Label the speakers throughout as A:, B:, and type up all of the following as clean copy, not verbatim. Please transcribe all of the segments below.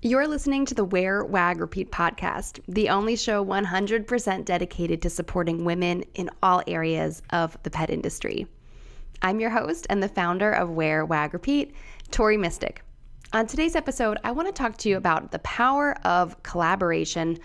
A: You're listening to the Wear Wag Repeat Podcast, the only show 100% dedicated to supporting women in all areas of the pet industry. I'm your host and the founder of Wear Wag Repeat, Tori Mystic. On today's episode, I want to talk to you about the power of collaboration,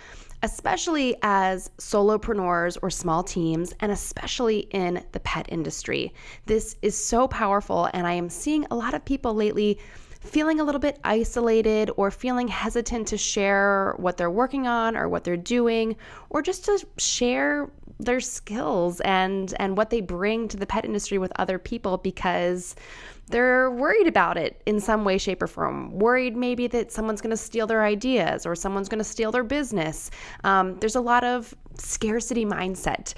A: especially as solopreneurs or small teams, and especially in the pet industry. This is so powerful, and I am seeing a lot of people lately feeling a little bit isolated or feeling hesitant to share what they're working on or what they're doing, or just to share their skills and what they bring to the pet industry with other people because they're worried about it in some way, shape, or form. Worried maybe that someone's going to steal their ideas or someone's going to steal their business. There's a lot of scarcity mindset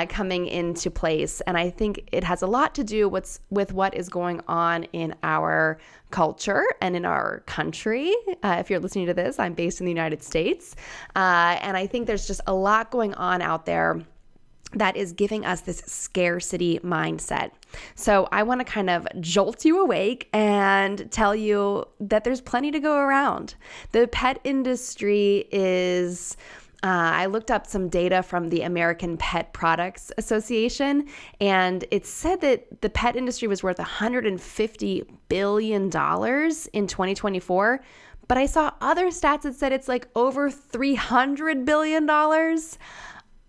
A: coming into place, and I think it has a lot to do with what is going on in our culture and in our country. If you're listening to this, I'm based in the United States, and I think there's just a lot going on out there that is giving us this scarcity mindset. So I want to kind of jolt you awake and tell you that there's plenty to go around. The pet industry is, I looked up some data from the American Pet Products Association, and it said that the pet industry was worth $150 billion in 2024. But I saw other stats that said it's like over $300 billion.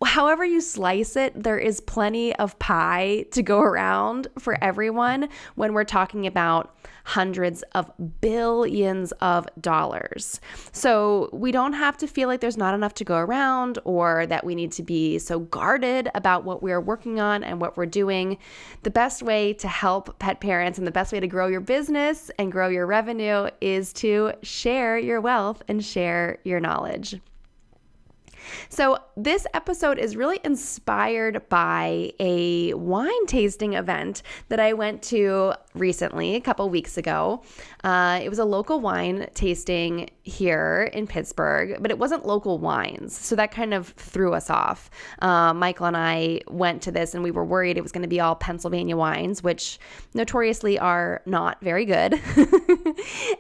A: However you slice it, there is plenty of pie to go around for everyone when we're talking about hundreds of billions of dollars. So we don't have to feel like there's not enough to go around or that we need to be so guarded about what we're working on and what we're doing. The best way to help pet parents and the best way to grow your business and grow your revenue is to share your wealth and share your knowledge. So this episode is really inspired by a wine tasting event that I went to recently, a couple weeks ago. It was a local wine tasting here in Pittsburgh, but it wasn't local wines. So that kind of threw us off. Michael and I went to this and we were worried it was going to be all Pennsylvania wines, which notoriously are not very good.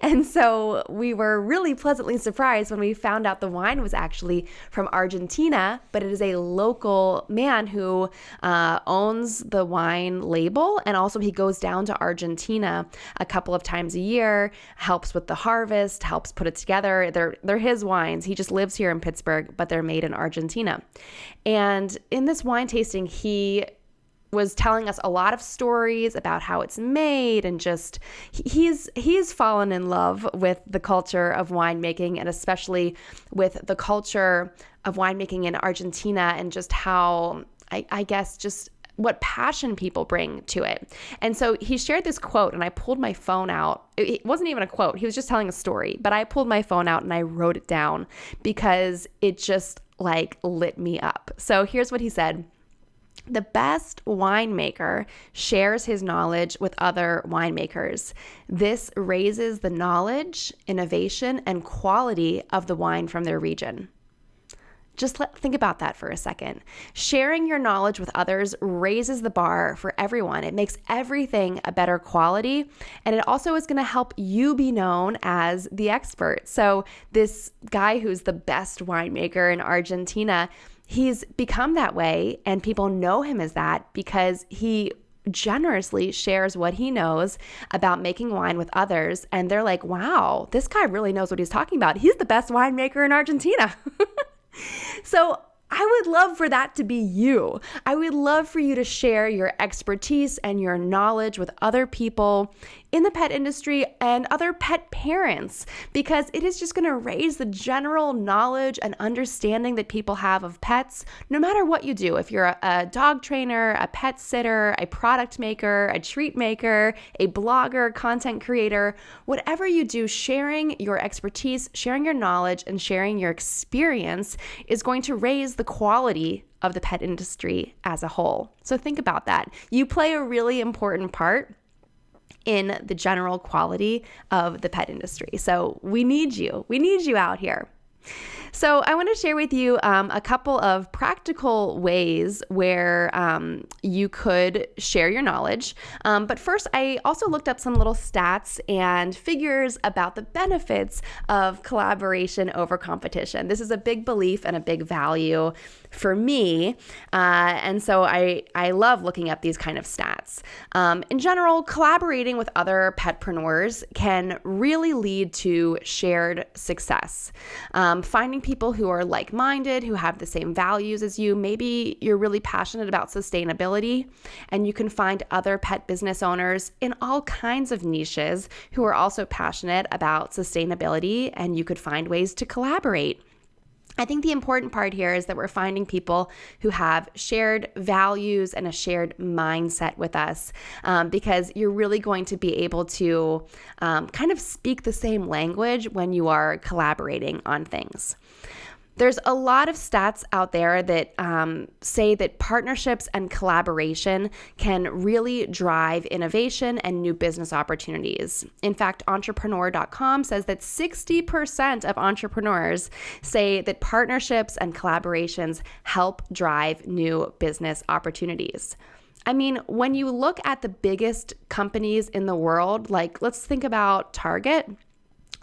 A: And so we were really pleasantly surprised when we found out the wine was actually from Argentina, but it is a local man who owns the wine label, and also he goes down to Argentina a couple of times a year, helps with the harvest, helps put it together. They're his wines. He just lives here in Pittsburgh, but they're made in Argentina. And in this wine tasting, he was telling us a lot of stories about how it's made, and just he's fallen in love with the culture of winemaking, and especially with the culture of winemaking in Argentina, and just how I guess just what passion people bring to it. And so he shared this quote, and I pulled my phone out. It wasn't even a quote. He was just telling a story, but I pulled my phone out and I wrote it down because it just like lit me up. So here's what he said. The best winemaker shares his knowledge with other winemakers. This raises the knowledge, innovation, and quality of the wine from their region. Just think about that for a second. Sharing your knowledge with others raises the bar for everyone. It makes everything a better quality, and it also is going to help you be known as the expert. So this guy who's the best winemaker in Argentina, he's become that way, and people know him as that because he generously shares what he knows about making wine with others. And they're like, wow, this guy really knows what he's talking about. He's the best winemaker in Argentina. So I would love for that to be you. I would love for you to share your expertise and your knowledge with other people in the pet industry and other pet parents, because it is just going to raise the general knowledge and understanding that people have of pets, no matter what you do. If you're a dog trainer, a pet sitter, a product maker, a treat maker, a blogger, content creator, whatever you do, sharing your expertise, sharing your knowledge, and sharing your experience is going to raise the quality of the pet industry as a whole. So think about that. You play a really important part in the general quality of the pet industry. So we need you. We need you out here. So I want to share with you a couple of practical ways where you could share your knowledge. But first, I also looked up some little stats and figures about the benefits of collaboration over competition. This is a big belief and a big value for me. And so I love looking up these kind of stats. In general, collaborating with other petpreneurs can really lead to shared success. Finding people who are like-minded, who have the same values as you. Maybe you're really passionate about sustainability, and you can find other pet business owners in all kinds of niches who are also passionate about sustainability, and you could find ways to collaborate. I think the important part here is that we're finding people who have shared values and a shared mindset with us, because you're really going to be able to kind of speak the same language when you are collaborating on things. There's a lot of stats out there that say that partnerships and collaboration can really drive innovation and new business opportunities. In fact, entrepreneur.com says that 60% of entrepreneurs say that partnerships and collaborations help drive new business opportunities. I mean, when you look at the biggest companies in the world, like let's think about Target.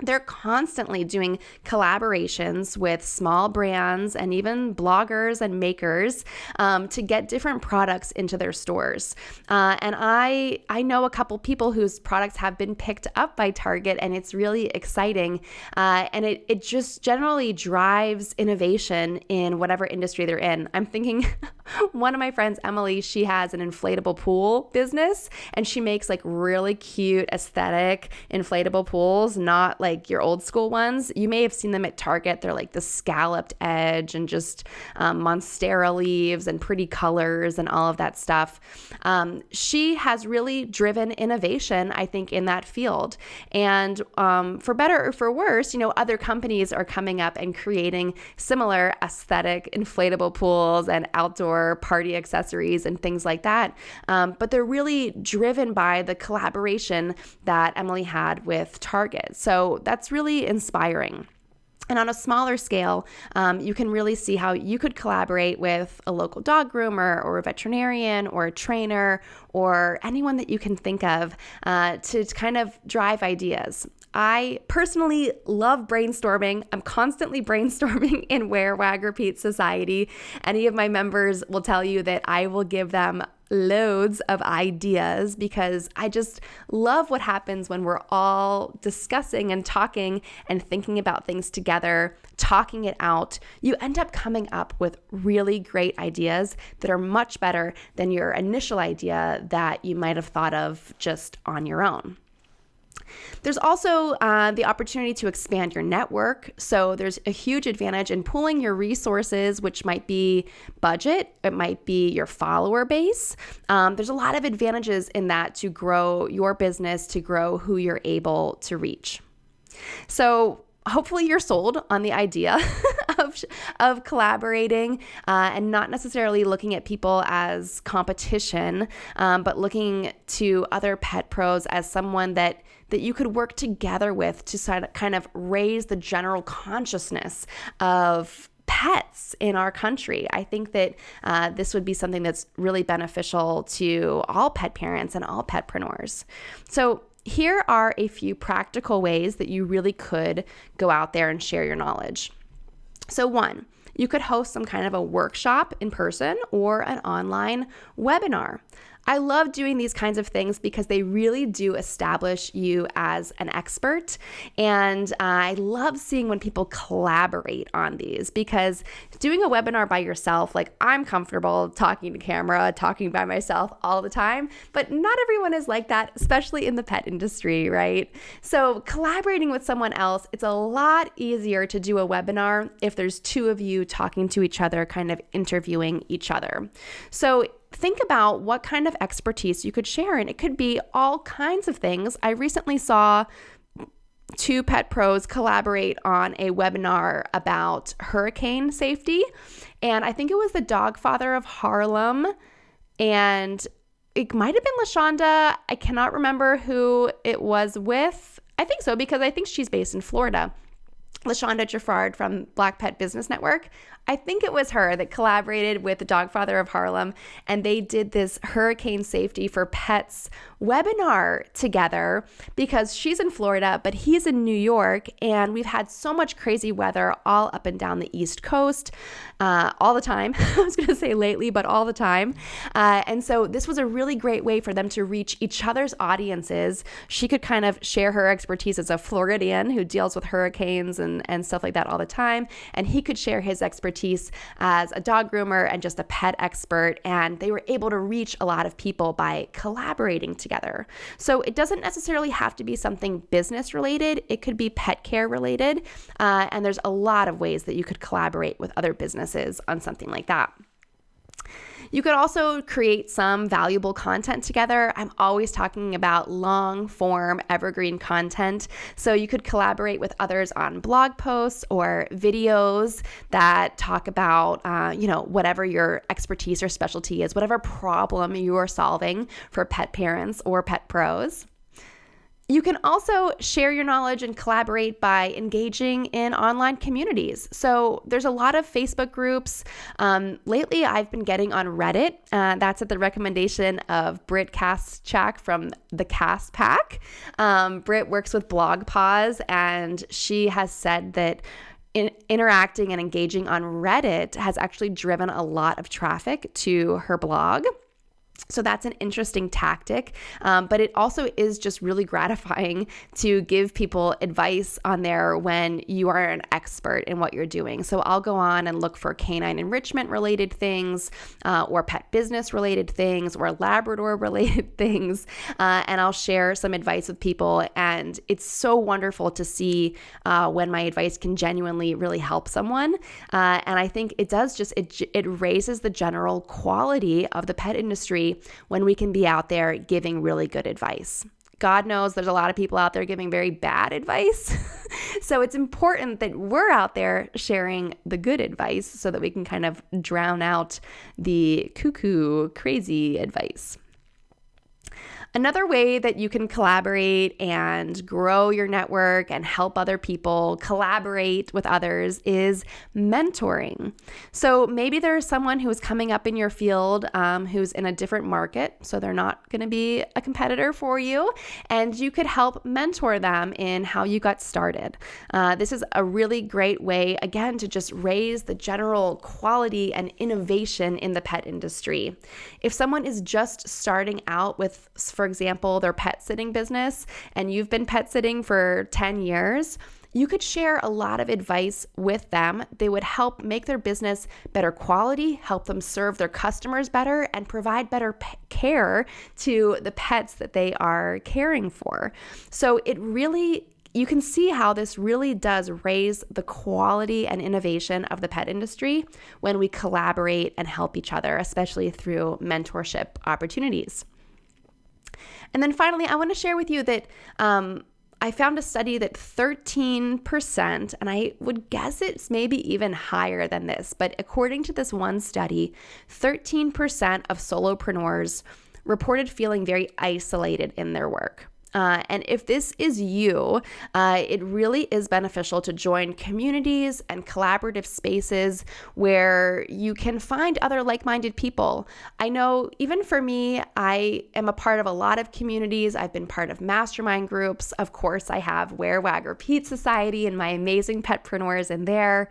A: They're constantly doing collaborations with small brands and even bloggers and makers to get different products into their stores. And I know a couple people whose products have been picked up by Target, and it's really exciting. And it just generally drives innovation in whatever industry they're in. I'm thinking one of my friends, Emily, she has an inflatable pool business, and she makes like really cute aesthetic inflatable pools, not like your old school ones. You may have seen them at Target. They're like the scalloped edge and just monstera leaves and pretty colors and all of that stuff. She has really driven innovation, I think, in that field. And for better or for worse, other companies are coming up and creating similar aesthetic inflatable pools and outdoor party accessories and things like that. But they're really driven by the collaboration that Emily had with Target. So that's really inspiring. And on a smaller scale, you can really see how you could collaborate with a local dog groomer or a veterinarian or a trainer or anyone that you can think of to kind of drive ideas. I personally love brainstorming. I'm constantly brainstorming in Wear Wag Repeat Society. Any of my members will tell you that I will give them loads of ideas because I just love what happens when we're all discussing and talking and thinking about things together, talking it out. You end up coming up with really great ideas that are much better than your initial idea that you might have thought of just on your own. There's also the opportunity to expand your network. So there's a huge advantage in pooling your resources, which might be budget, it might be your follower base. There's a lot of advantages in that to grow your business, to grow who you're able to reach. So hopefully you're sold on the idea of collaborating and not necessarily looking at people as competition, but looking to other pet pros as someone that you could work together with to kind of raise the general consciousness of pets in our country. I think that this would be something that's really beneficial to all pet parents and all petpreneurs. So here are a few practical ways that you really could go out there and share your knowledge. So 1, you could host some kind of a workshop in person or an online webinar. I love doing these kinds of things because they really do establish you as an expert. And I love seeing when people collaborate on these, because doing a webinar by yourself, like I'm comfortable talking to camera, talking by myself all the time, but not everyone is like that, especially in the pet industry, right? So collaborating with someone else, it's a lot easier to do a webinar if there's 2 of you talking to each other, kind of interviewing each other. So think about what kind of expertise you could share, and it could be all kinds of things. I recently saw 2 pet pros collaborate on a webinar about hurricane safety, and I think it was the dog father of Harlem, and it might have been Lashonda. I cannot remember who it was with. I think so, because I think she's based in Florida. Lashonda Geffrard from Black Pet Business Network. I think it was her that collaborated with the Dog Father of Harlem, and they did this hurricane safety for pets webinar together because she's in Florida, but he's in New York, and we've had so much crazy weather all up and down the East Coast all the time. I was going to say lately, but all the time. And so this was a really great way for them to reach each other's audiences. She could kind of share her expertise as a Floridian who deals with hurricanes and stuff like that all the time, and he could share his expertise as a dog groomer and just a pet expert, and they were able to reach a lot of people by collaborating together. So it doesn't necessarily have to be something business related. It could be pet care related, and there's a lot of ways that you could collaborate with other businesses on something like that. You could also create some valuable content together. I'm always talking about long form evergreen content. So you could collaborate with others on blog posts or videos that talk about, whatever your expertise or specialty is, whatever problem you are solving for pet parents or pet pros. You can also share your knowledge and collaborate by engaging in online communities. So there's a lot of Facebook groups. Lately, I've been getting on Reddit. That's at the recommendation of Britt Kastchak from the Cast Pack. Britt works with Blog Pause, and she has said that interacting and engaging on Reddit has actually driven a lot of traffic to her blog. So that's an interesting tactic, but it also is just really gratifying to give people advice on there when you are an expert in what you're doing. So I'll go on and look for canine enrichment related things, or pet business related things, or Labrador related things, and I'll share some advice with people. And it's so wonderful to see when my advice can genuinely really help someone. And I think it does it raises the general quality of the pet industry when we can be out there giving really good advice. God knows there's a lot of people out there giving very bad advice. So it's important that we're out there sharing the good advice so that we can kind of drown out the cuckoo, crazy advice. Another way that you can collaborate and grow your network and help other people collaborate with others is mentoring. So maybe there's someone who is coming up in your field who's in a different market, so they're not going to be a competitor for you, and you could help mentor them in how you got started. This is a really great way, again, to just raise the general quality and innovation in the pet industry. If someone is just starting out with, for example, their pet sitting business, and you've been pet sitting for 10 years, you could share a lot of advice with them. They would help make their business better quality, help them serve their customers better, and provide better care to the pets that they are caring for. So you can see how this really does raise the quality and innovation of the pet industry when we collaborate and help each other, especially through mentorship opportunities. And then finally, I want to share with you that I found a study that 13%, and I would guess it's maybe even higher than this, but according to this one study, 13% of solopreneurs reported feeling very isolated in their work. And if this is you, it really is beneficial to join communities and collaborative spaces where you can find other like-minded people. I know even for me, I am a part of a lot of communities. I've been part of mastermind groups. Of course, I have Wear Wag Repeat Society and my amazing petpreneurs in there.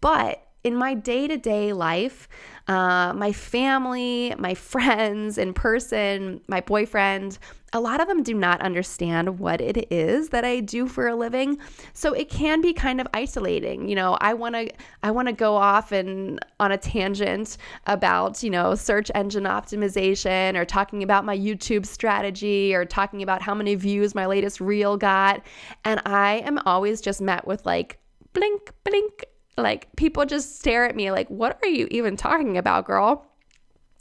A: But in my day-to-day life, my family, my friends in person, my boyfriend, a lot of them do not understand what it is that I do for a living. So it can be kind of isolating. I want to go off and on a tangent about, search engine optimization, or talking about my YouTube strategy, or talking about how many views my latest reel got. And I am always just met with like, blink, blink. Like, people just stare at me like, what are you even talking about, girl?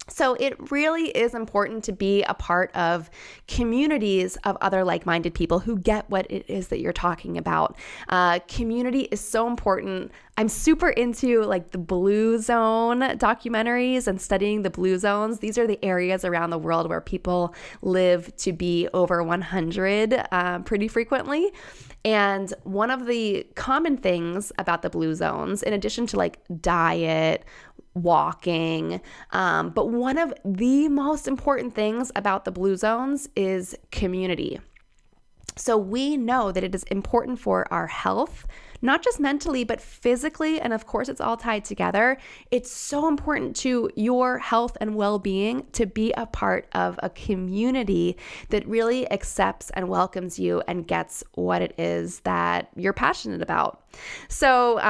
A: So it really is important to be a part of communities of other like-minded people who get what it is that you're talking about. Community is so important. I'm super into like the blue zone documentaries and studying the blue zones. These are the areas around the world where people live to be over 100 pretty frequently. And one of the common things about the blue zones, in addition to like diet, walking, but one of the most important things about the blue zones is community. So we know that it is important for our health, not just mentally, but physically. And of course, it's all tied together. It's so important to your health and well-being to be a part of a community that really accepts and welcomes you and gets what it is that you're passionate about. So,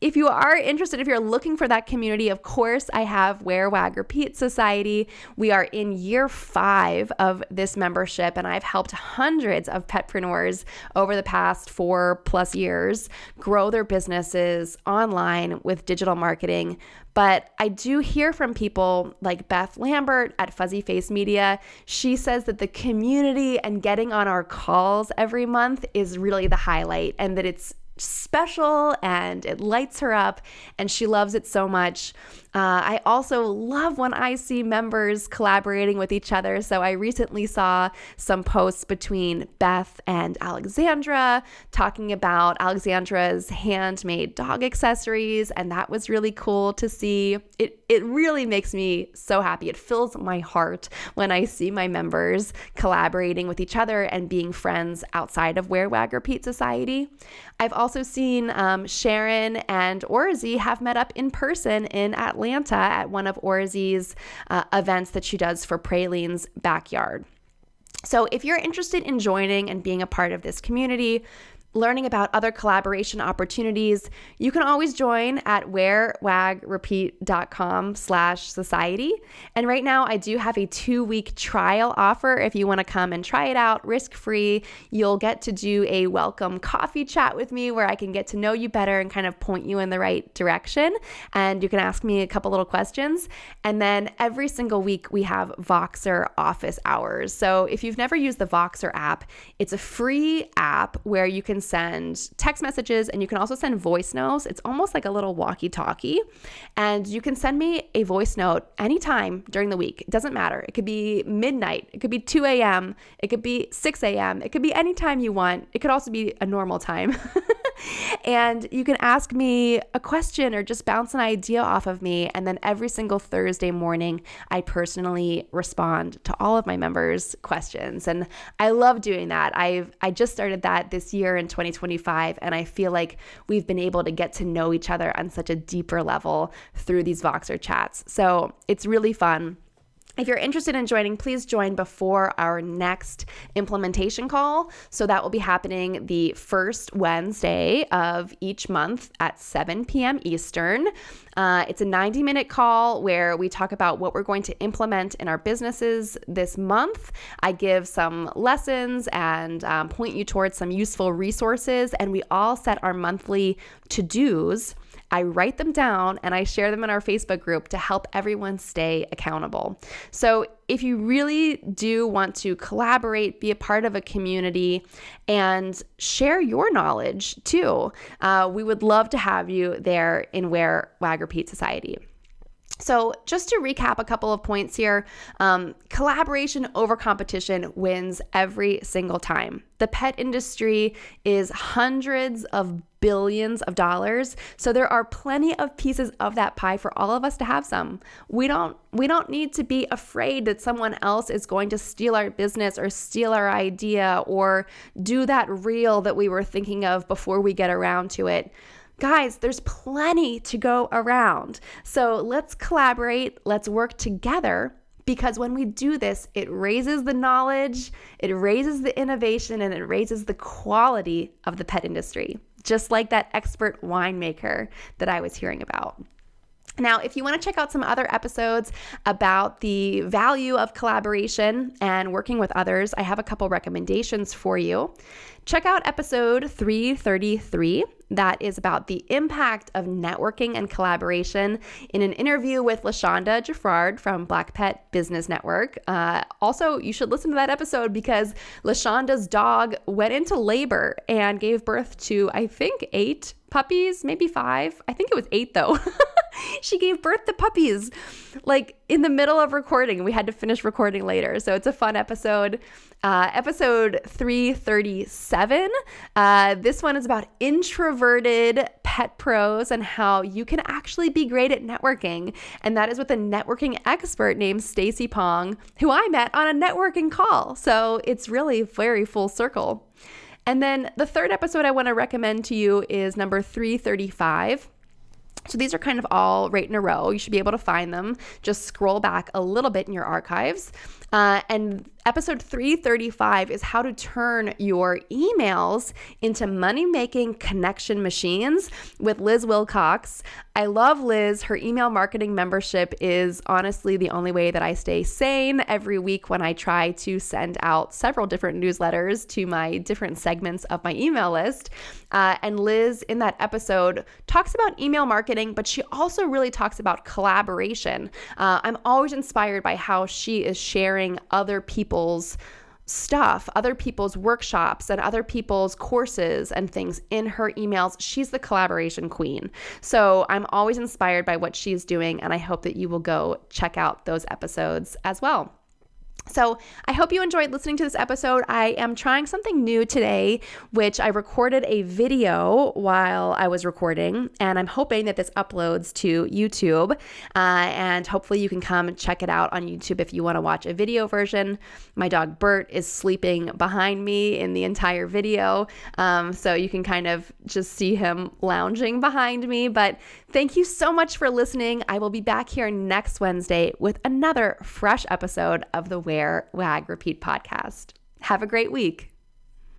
A: if you are interested, if you're looking for that community, of course, I have Wear Wag Repeat Society. We are in year 5 of this membership, and I've helped hundreds of petpreneurs over the past 4+ years grow their businesses online with digital marketing. But I do hear from people like Beth Lambert at Fuzzy Face Media. She says that the community and getting on our calls every month is really the highlight, and that it's special and it lights her up and she loves it so much. I also love when I see members collaborating with each other. So I recently saw some posts between Beth and Alexandra talking about Alexandra's handmade dog accessories, and that was really cool to see. It really makes me so happy. It fills my heart when I see my members collaborating with each other and being friends outside of Wear Wag Repeat Society. I've also seen Sharon and Orzi have met up in person in Atlanta at one of Orzi's events that she does for Praline's Backyard. So if you're interested in joining and being a part of this community, learning about other collaboration opportunities, you can always join at wearwagrepeat.com/society. And right now I do have a 2-week trial offer. If you want to come and try it out risk-free, you'll get to do a welcome coffee chat with me where I can get to know you better and kind of point you in the right direction. And you can ask me a couple little questions. And then every single week we have Voxer office hours. So if you've never used the Voxer app, it's a free app where you can send text messages and you can also send voice notes. It's almost like a little walkie-talkie, and you can send me a voice note anytime during the week. It doesn't matter. It could be midnight. It could be 2 a.m. It could be 6 a.m. It could be anytime you want. It could also be a normal time. And you can ask me a question or just bounce an idea off of me. And then every single Thursday morning, I personally respond to all of my members' questions. And I love doing that. I just started that this year in 2025. And I feel like we've been able to get to know each other on such a deeper level through these Voxer chats. So it's really fun. If you're interested in joining, please join before our next implementation call. So that will be happening the first Wednesday of each month at 7 p.m. Eastern. It's a 90-minute call where we talk about what we're going to implement in our businesses this month. I give some lessons and point you towards some useful resources, and we all set our monthly to-dos. I write them down and I share them in our Facebook group to help everyone stay accountable. So if you really do want to collaborate, be a part of a community, and share your knowledge too, we would love to have you there in Wear Wag Repeat Society. So just to recap a couple of points here, collaboration over competition wins every single time. The pet industry is hundreds of billions of dollars, so there are plenty of pieces of that pie for all of us to have some. We don't need to be afraid that someone else is going to steal our business or steal our idea or do that reel that we were thinking of before we get around to it. Guys, there's plenty to go around. So let's collaborate, let's work together, because when we do this, it raises the knowledge, it raises the innovation, and it raises the quality of the pet industry, just like that expert winemaker that I was hearing about. Now, if you want to check out some other episodes about the value of collaboration and working with others, I have a couple recommendations for you. Check out episode 333. That is about the impact of networking and collaboration in an interview with Lashonda Geffrard from Black Pet Business Network. Also, you should listen to that episode because Lashonda's dog went into labor and gave birth to, I think, 8 puppies, maybe 5. I think it was 8 though. She gave birth to puppies like in the middle of recording. We had to finish recording later. So it's a fun episode. Episode 337. This one is about introverted pet pros and how you can actually be great at networking. And that is with a networking expert named Stacy Pong, who I met on a networking call. So it's really very full circle. And then the third episode I want to recommend to you is number 335. So these are kind of all right in a row. You should be able to find them. Just scroll back a little bit in your archives. And episode 335 is how to turn your emails into money-making connection machines with Liz Wilcox. I love Liz. Her email marketing membership is honestly the only way that I stay sane every week when I try to send out several different newsletters to my different segments of my email list. And Liz, in that episode, talks about email marketing, but she also really talks about collaboration. I'm always inspired by how she is sharing other people's stuff, other people's workshops and other people's courses and things in her emails. She's the collaboration queen. So I'm always inspired by what she's doing, and I hope that you will go check out those episodes as well. So I hope you enjoyed listening to this episode. I am trying something new today, which I recorded a video while I was recording, and I'm hoping that this uploads to YouTube, and hopefully you can come check it out on YouTube if you want to watch a video version. My dog Bert is sleeping behind me in the entire video, so you can kind of just see him lounging behind me. But thank you so much for listening. I will be back here next Wednesday with another fresh episode of the Wear Wag Repeat podcast. Have a great week.